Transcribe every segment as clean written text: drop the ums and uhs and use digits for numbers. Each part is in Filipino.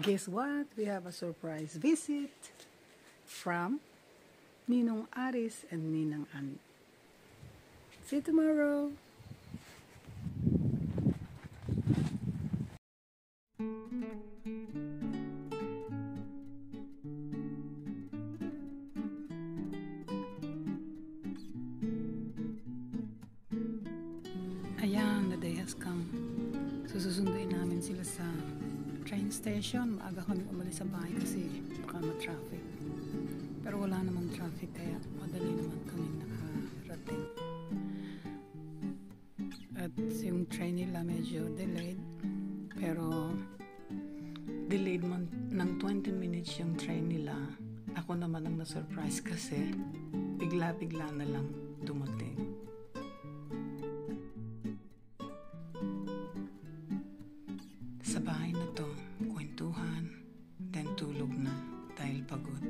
Guess what? We have a surprise visit from Ninong Aris and Ninang Ani. See you tomorrow! Ayan, the day has come. Susunduin namin sila sa train station. Maaga kami umalis sa bahay kasi baka ma-traffic. Pero wala namang traffic kaya madali naman kami nakarating. At yung train nila medyo delayed. Pero delayed man ng 20 minutes yung train nila. Ako naman ang na-surprise kasi bigla-bigla na lang dumating. Sa bahay na to, kwentuhan, then tulog na dahil pagod.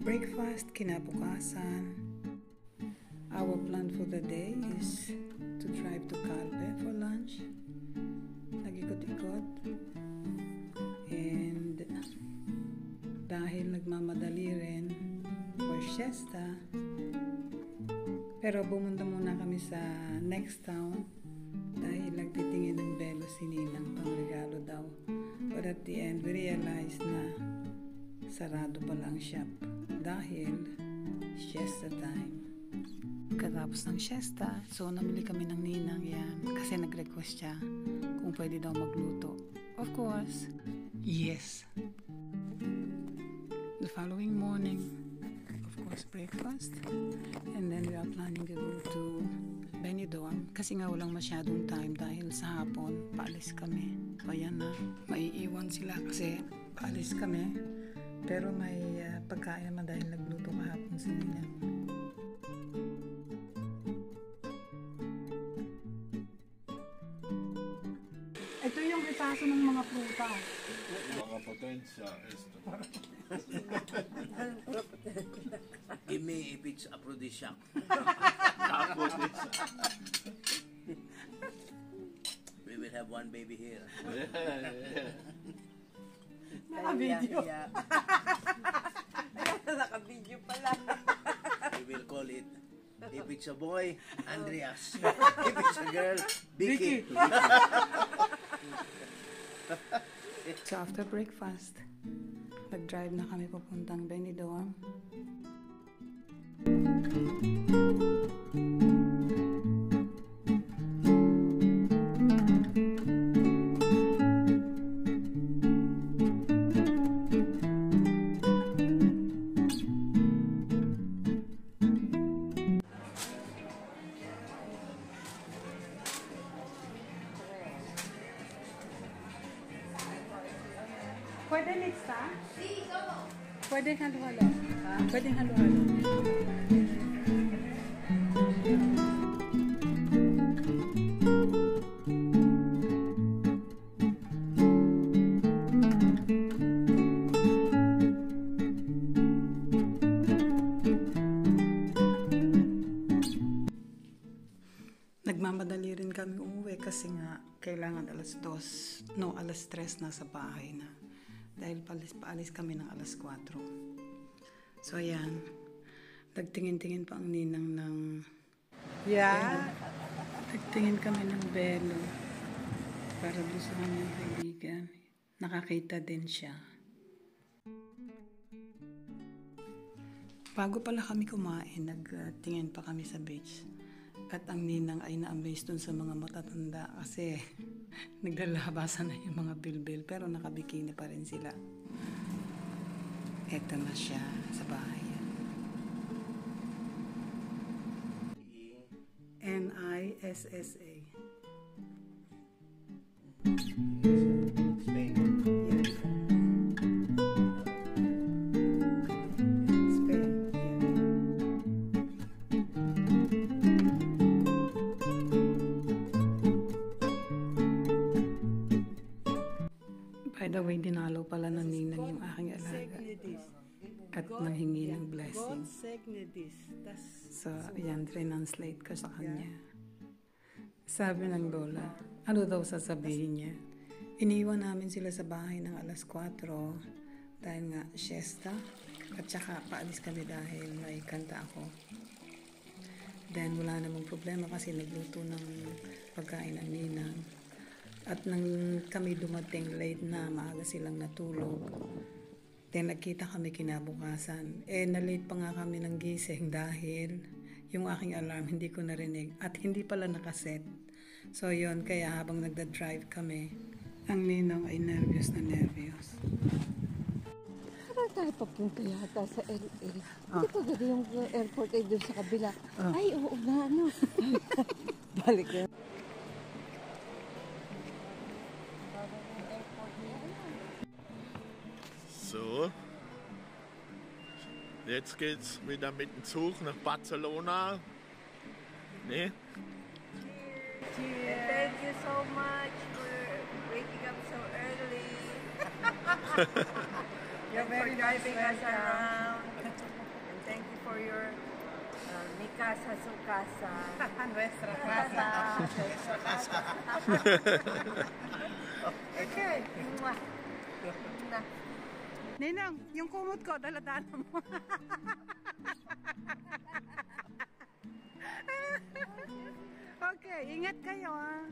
Breakfast, kinabukasan. Our plan for the day is to drive to Calpe for lunch. Nag-ikot-ikot. And dahil nagmamadali rin for siesta, pero bumunta muna kami sa next town dahil nagtitingin ng belo si Ninang pang regalo daw. But at the end, we realized na sarado pala ang shop dahil siesta time. Katapos ng siesta, so namili kami ng Ninang yan kasi nag-request siya kung pwede daw magluto. Of course, yes. The following morning, of course, breakfast. And then we are planning to go to Benidorm kasi nga walang masyadong time dahil sa hapon paalis kami. So ayan na, maiiwan sila kasi paalis kami pero may pagkain naman dahil nagluto kahapon si Ninang. Ito yung retaso ng mga pruta. Mga potensya esto. Give me if it's aphrodisiac. We will have one baby here. Naka-video. Ayan, naka-video pala. We will call it, if it's a boy, Andreas. If it's a girl, Vicky. So after breakfast, nag-drive na kami papuntang Benidorm. Pwede lista? Pwede halo-halo. Pwede halo-halo. Nagmamadali rin kami umuwi kasi nga kailangan alas 3 na sa bahay na. Dahil paalis kami ng alas 4. So ayan, nagtingin-tingin pa ang Ninang ng... Yeah! Nagtingin kami ng belo para doon sa kanyang kaibigan. Nakakita din siya. Bago pala kami kumain, nagtingin pa kami sa beach. At ang Ninang ay na-amaze dun sa mga matatanda kasi naglalabasan na yung mga bilbil pero nakabikini pa rin sila. Eto na siya sa bahay. N-I-S-S-A. Spain. By the way, dinalaw pala ng Ninang yung aking alaga at nanghingi ng blessing. So, yan, translate ko sa kanya. Sabi ng lola, ano daw sasabihin niya? Iniwan namin sila sa bahay ng alas 4 dahil nga siesta. At saka paalis kami dahil may kanta ako. Then wala namang problema kasi nagluto ng pagkain ang ninang. At nang kami dumating, late na, maaga silang natulog. Then nagkita kami kinabukasan. Na-late pa nga kami ng gising dahil yung aking alarm hindi ko narinig at hindi pala nakaset. So yon, kaya habang nagda-drive kami, ang ninong ay nervyos na nervyos. Parang tayo papunta yata sa LA. Hindi pa ganda yung airport ay doon sa kabila. Ay, oo nga, ano. Balik na. So, jetzt geht's wieder mit dem Zug nach Barcelona. Ne? And thank you so much for waking up so early. You're for driving us around. And thank you for your mi casa, su casa. Nuestra casa. Okay. Mwah. Mwah. Ninang, yung kumot ko, daladaan mo. Okay, ingat kayo ah.